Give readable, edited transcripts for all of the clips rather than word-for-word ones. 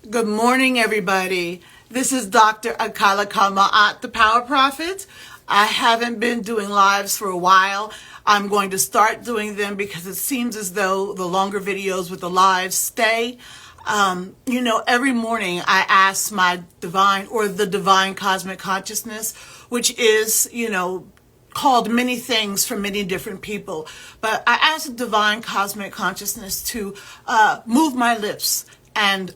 Good morning, everybody. This is Dr. Akala Kamaat, the Power Prophet. I haven't been doing lives for a while. I'm going to start doing them because it seems as though the longer videos with the lives stay. Every morning I ask my divine or the divine cosmic consciousness, which is, called many things for many different people. But I ask the divine cosmic consciousness to move my lips and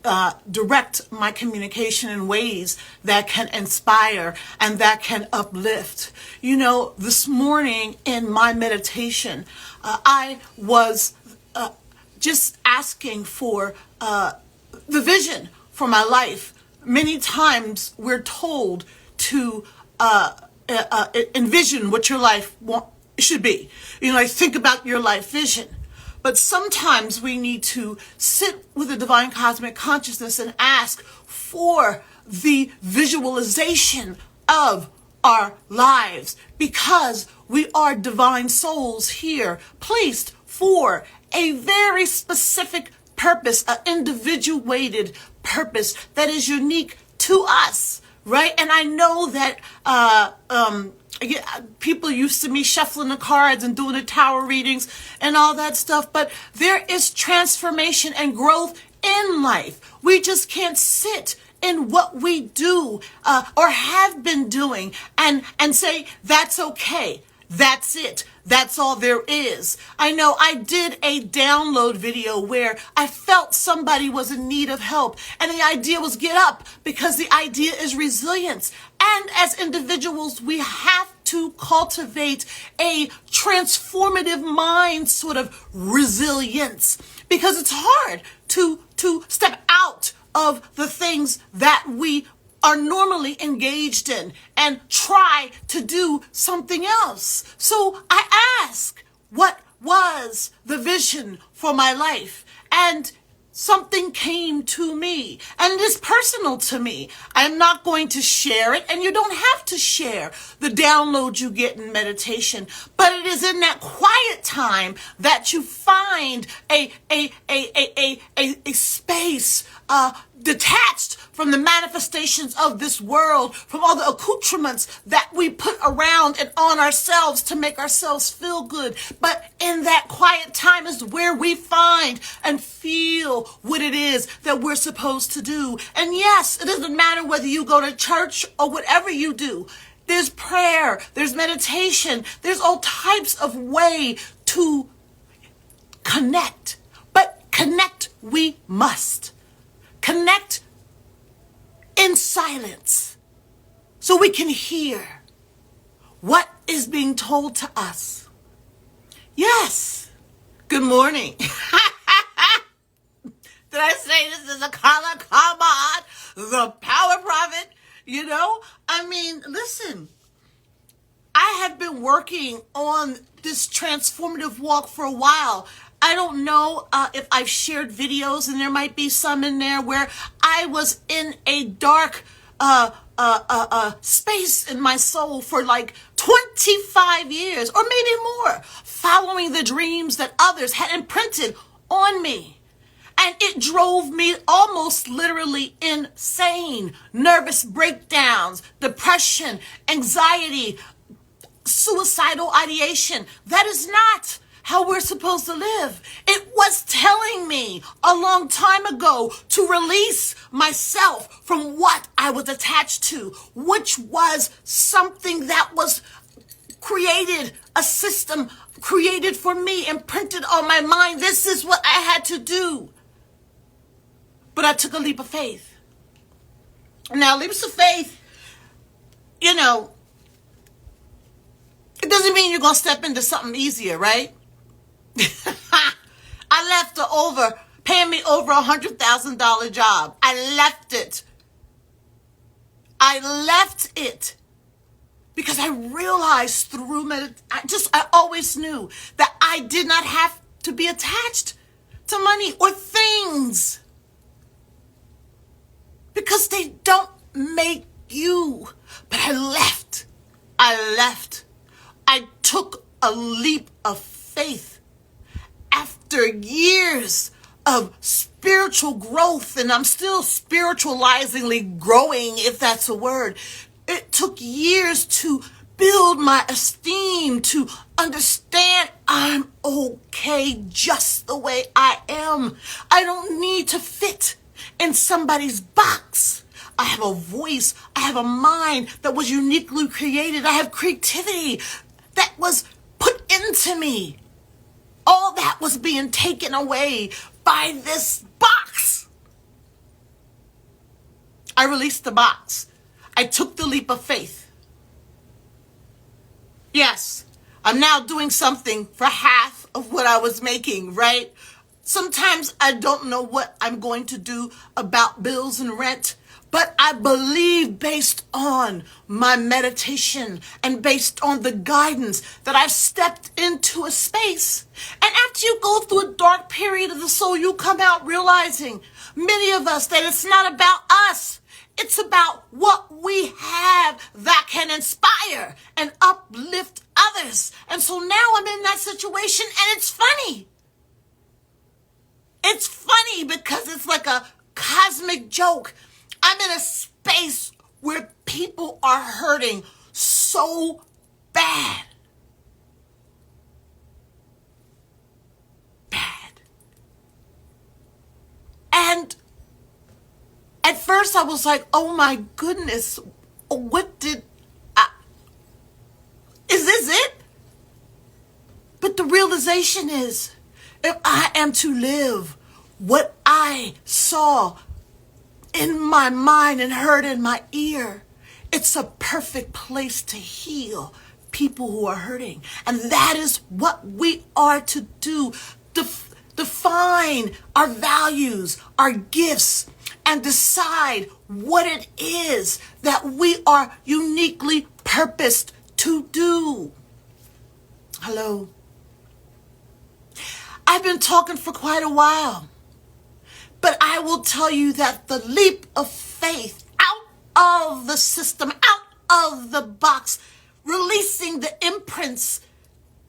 direct my communication in ways that can inspire and that can uplift. This morning in my meditation, I was just asking for the vision for my life. Many times we're told to envision what your life should be. Think about your life vision. But sometimes we need to sit with the divine cosmic consciousness and ask for the visualization of our lives, because we are divine souls here, placed for a very specific purpose, an individuated purpose that is unique to us, right? And I know that people used to me shuffling the cards and doing the tower readings and all that stuff, but there is transformation and growth in life. We just can't sit in what we do or have been doing and say, that's okay. That's it. That's all there is. I know I did a download video where I felt somebody was in need of help, and the idea was get up, because the idea is resilience. And as individuals, we have to cultivate a transformative mind sort of resilience, because it's hard to step out of the things that we are normally engaged in and try to do something else. So I ask, what was the vision for my life? And something came to me, and it is personal to me. I'm not going to share it, and you don't have to share the download you get in meditation, but it is in that quiet time that you find a space detached from the manifestations of this world, from all the accoutrements that we put around and on ourselves to make ourselves feel good. But in that quiet time is where we find and feel what it is that we're supposed to do. And yes, it doesn't matter whether you go to church or whatever you do. There's prayer, there's meditation, there's all types of way to connect. But connect we must. Connect in silence so we can hear what is being told to us. Yes. Good morning. Did I say this is a Kala Kamat, the Power Prophet? Listen, I have been working on this transformative walk for a while. I don't know if I've shared videos, and there might be some in there where I was in a dark space in my soul for like 25 years or maybe more, following the dreams that others had imprinted on me. And it drove me almost literally insane. Nervous breakdowns, depression, anxiety, suicidal ideation. That is not how we're supposed to live. It was telling me a long time ago to release myself from what I was attached to, which was something that was created, a system created for me, imprinted on my mind. This is what I had to do. But I took a leap of faith. Now, leaps of faith, it doesn't mean you're going to step into something easier, right? I left paying me over $100,000 job. I left it because I realized through I always knew that I did not have to be attached to money or things, because they don't make you. But I left. I took a leap of faith after years of spiritual growth, and I'm still spiritualizingly growing, if that's a word. It took years to build my esteem, to understand I'm okay just the way I am. I don't need to fit in somebody's box. I have a voice. I have a mind that was uniquely created. I have creativity that was put into me. All that was being taken away by this box. I released the box. I took the leap of faith. Yes, I'm now doing something for half of what I was making, right? Sometimes I don't know what I'm going to do about bills and rent, but I believe based on my meditation and based on the guidance that I've stepped into a space. And after you go through a dark period of the soul, you come out realizing, many of us, that it's not about us. It's about what we have that can inspire and uplift others. And so now I'm in that situation, and it's funny. It's funny because it's like a cosmic joke. I'm in a space where people are hurting so bad. And at first I was like, oh my goodness, is this it? But the realization is, if I am to live what I saw in my mind and heard in my ear, it's a perfect place to heal people who are hurting. And that is what we are to do. Define our values, our gifts, and decide what it is that we are uniquely purposed to do. Hello. I've been talking for quite a while, but I will tell you that the leap of faith out of the system, out of the box, releasing the imprints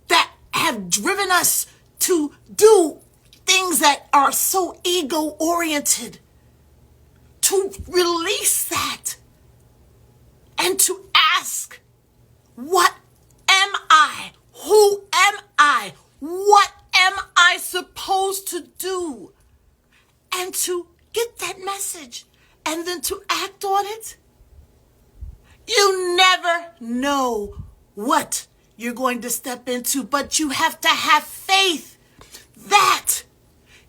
that have driven us to do things that are so ego-oriented, to release that and to ask, what am I? Who am I? What am I supposed to do? And to get that message and then to act on it. You never know what you're going to step into, but you have to have faith that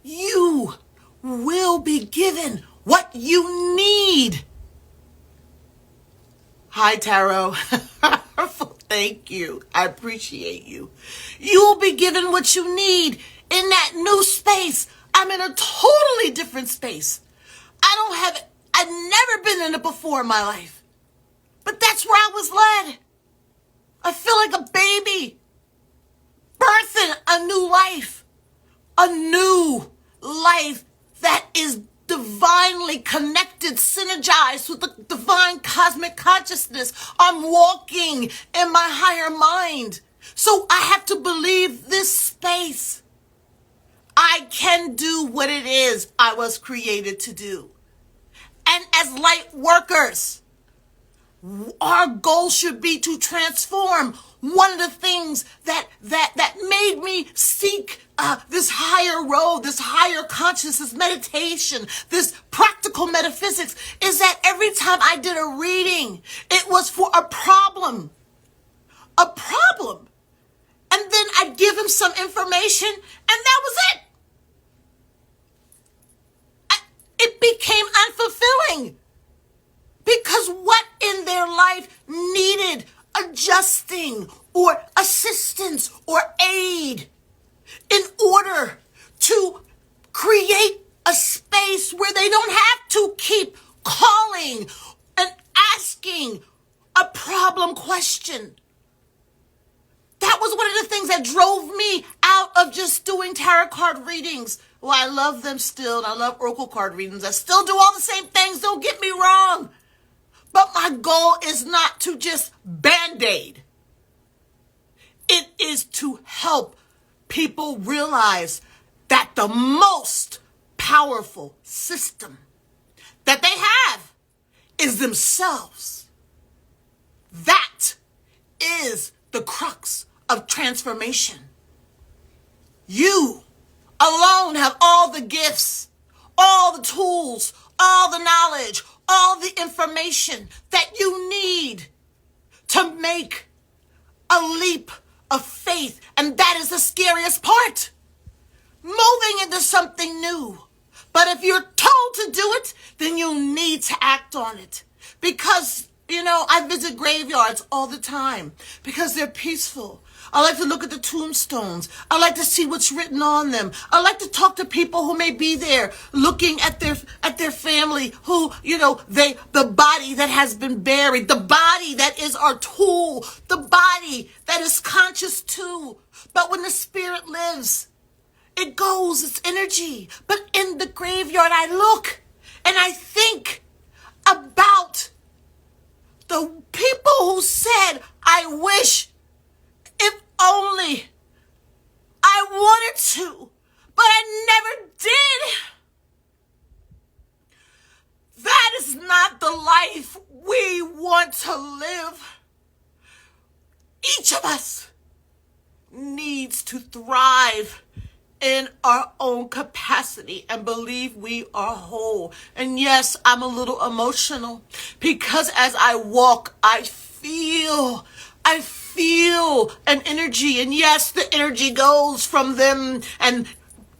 you will be given what you need. Hi, Tarot. Thank you. I appreciate you. You will be given what you need in that new space. I'm in a totally different space. I've never been in it before in my life. But that's where I was led. I feel like a baby birthing a new life. A new life that is divinely connected, synergized with the divine cosmic consciousness. I'm walking in my higher mind. So I have to believe this space. I can do what it is I was created to do. And as light workers, our goal should be to transform. One of the things that made me seek this higher road, this higher consciousness, meditation, this practical metaphysics, is that every time I did a reading, it was for a problem. A problem. And then I'd give him some information, and that was it. It became unfulfilling. Because what in their life needed adjusting or assistance or aid in order to create a space where they don't have to keep calling and asking a problem question. That was one of the things that drove me out of just doing tarot card readings. Well, I love them still, and I love oracle card readings. I still do all the same things, don't get me wrong. But my goal is not to just band-aid. It is to help people realize that the most powerful system that they have is themselves. That is the crux of transformation. You alone have all the gifts, all the tools, all the knowledge, all the information that you need to make a leap of faith. And that is the scariest part. Moving into something new. But if you're told to do it, then you need to act on it. Because, I visit graveyards all the time because they're peaceful. I like to look at the tombstones. I like to see what's written on them. I like to talk to people who may be there looking at their family who, the body that has been buried, the body that is our tool, the body that is conscious too. But when the spirit lives, it goes, it's energy. But in the graveyard, I look and I think about the people who said, I wish if only I wanted to, but I never did. That is not the life we want to live. Each of us needs to thrive in our own capacity and believe we are whole. And yes, I'm a little emotional because as I walk, I feel an energy. And yes, the energy goes from them and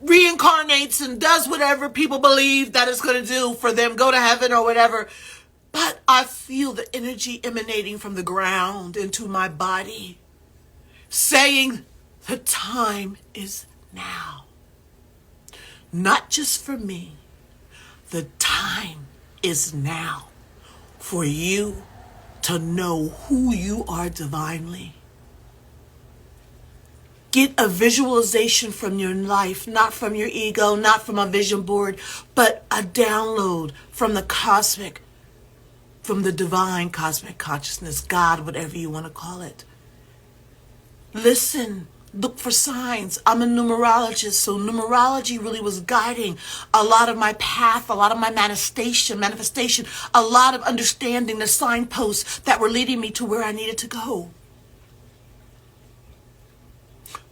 reincarnates and does whatever people believe that it's going to do for them, go to heaven or whatever. But I feel the energy emanating from the ground into my body, saying the time is now. Not just for me. The time is now for you to know who you are divinely. Get a visualization from your life, not from your ego, not from a vision board, but a download from the cosmic, from the divine cosmic consciousness, God, whatever you want to call it. Listen. Look for signs. I'm a numerologist, so numerology really was guiding a lot of my path, a lot of my manifestation, a lot of understanding the signposts that were leading me to where I needed to go.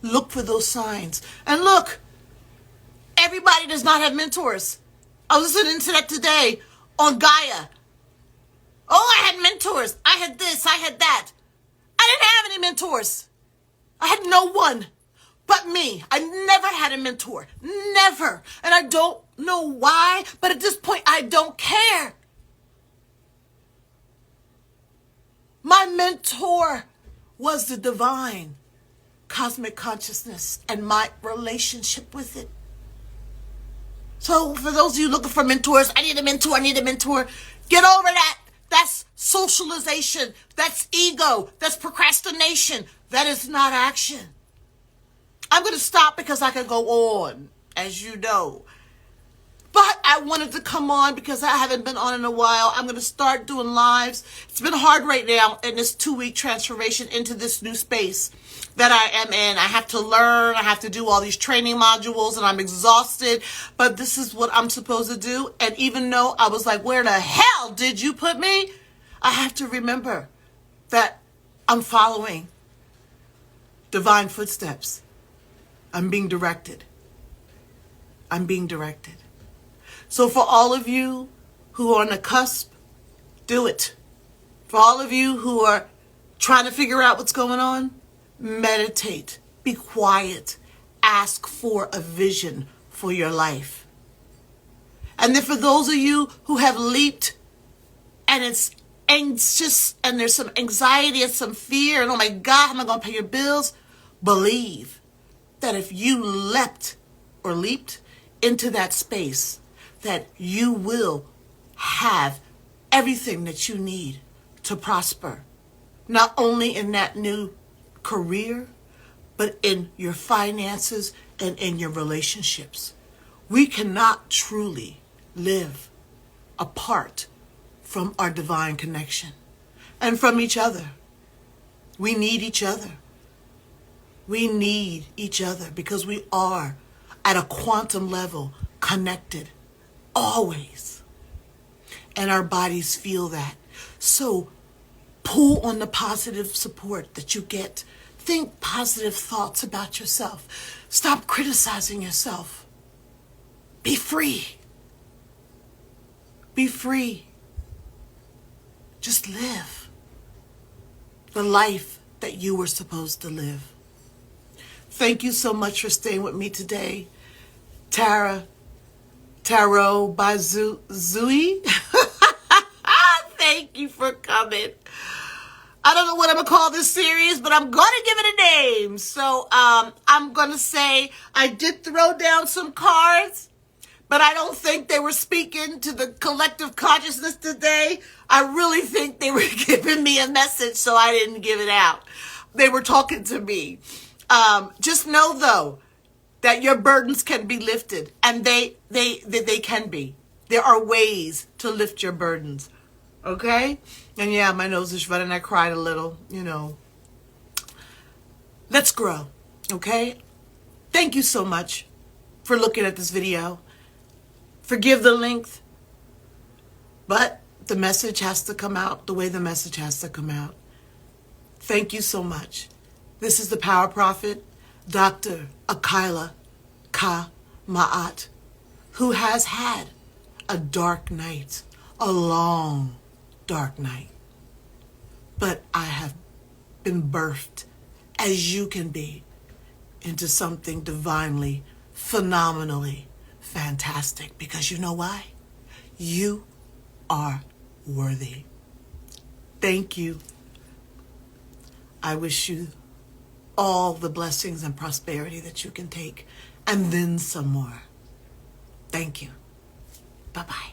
Look for those signs. And look, everybody does not have mentors. I was listening to that today on Gaia. Oh, I had mentors. I had this, I had that. I didn't have any mentors. I had no one but me. I never had a mentor. Never. And I don't know why, but at this point, I don't care. My mentor was the divine cosmic consciousness and my relationship with it. So for those of you looking for mentors, I need a mentor, get over that. That's socialization. That's ego. That's procrastination. That is not action. I'm going to stop because I could go on, as you know. But I wanted to come on because I haven't been on in a while. I'm going to start doing lives. It's been hard right now in this 2-week transformation into this new space that I am in. I have to learn. I have to do all these training modules and I'm exhausted. But this is what I'm supposed to do. And even though I was like, where the hell did you put me? I have to remember that I'm following divine footsteps. I'm being directed. So for all of you who are on the cusp, do it. For all of you who are trying to figure out what's going on, meditate, be quiet, ask for a vision for your life. And then for those of you who have leaped and it's anxious and there's some anxiety and some fear and oh my God, how am I going to pay your bills? Believe that if you leapt into that space, that you will have everything that you need to prosper, not only in that new career, but in your finances and in your relationships. We cannot truly live apart from our divine connection and from each other. We need each other. We need each other because we are at a quantum level connected, always. And our bodies feel that. So pull on the positive support that you get. Think positive thoughts about yourself. Stop criticizing yourself. Be free. Be free. Just live the life that you were supposed to live. Thank you so much for staying with me today. Tarot by Zui. Thank you for coming. I don't know what I'm going to call this series, but I'm going to give it a name. So I'm going to say I did throw down some cards, but I don't think they were speaking to the collective consciousness today. I really think they were giving me a message, so I didn't give it out. They were talking to me. Just know, though, that your burdens can be lifted, and they can be. There are ways to lift your burdens. Okay? And yeah, my nose is running. I cried a little, Let's grow. Okay? Thank you so much for looking at this video. Forgive the length, but the message has to come out the way the message has to come out. Thank you so much. This is the Power Prophet, Dr. Akila Ka Ma'at, who has had a dark night, a long dark night. But I have been birthed, as you can be, into something divinely, phenomenally fantastic. Because you know why? You are worthy. Thank you. I wish you all the blessings and prosperity that you can take, and then some more. Thank you. Bye-bye.